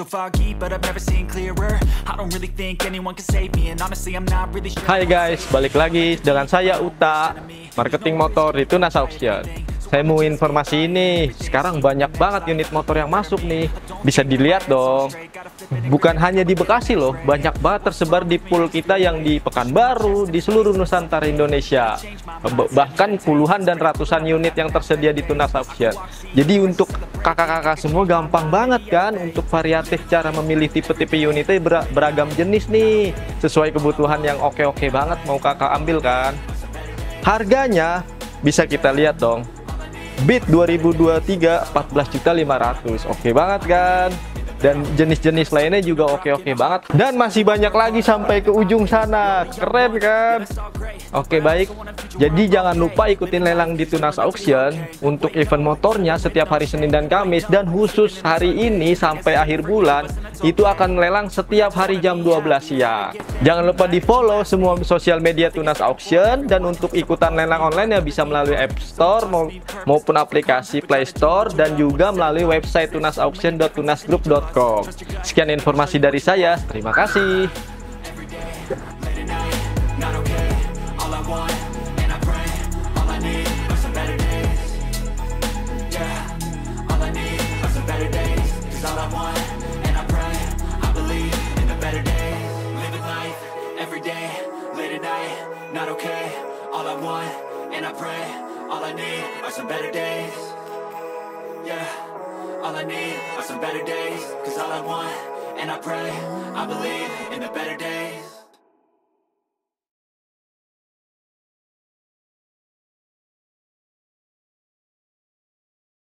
so foggy, but I've never seen clearer. I don't really think anyone can save me, and honestly I'm not really sure. Hai guys, balik lagi dengan saya Uta, marketing motor di Tunas Auction. Saya mau informasi ini, sekarang banyak banget unit motor yang masuk nih. Bisa dilihat dong. Bukan hanya di Bekasi loh, banyak banget tersebar di pool kita yang di Pekanbaru, di seluruh Nusantara Indonesia. Bahkan puluhan dan ratusan unit yang tersedia di Tunas Auction. Jadi untuk kakak-kakak semua gampang banget kan untuk variatif cara memilih tipe-tipe unitnya beragam jenis nih. Sesuai kebutuhan yang oke-oke banget mau kakak ambil kan. Harganya bisa kita lihat dong. Beat 2023 14.500.000. Oke banget kan? Dan jenis-jenis lainnya juga oke-oke banget. Dan masih banyak lagi sampai ke ujung sana. Keren kan? Oke baik. Jadi jangan lupa ikutin lelang di Tunas Auction untuk event motornya setiap hari Senin dan Kamis. Dan khusus hari ini sampai akhir bulan itu akan lelang setiap hari jam 12 siang. Jangan lupa di follow semua sosial media Tunas Auction. Dan untuk ikutan lelang online ya bisa melalui App Store maupun aplikasi Play Store. Dan juga melalui website tunasauction.tunasgroup.com. Sekian informasi dari saya. Terima kasih. Not okay, all I want, and I pray, all I need are some better days. Yeah, all I need are some better days. Cause all I want, and I pray, I believe in the better days.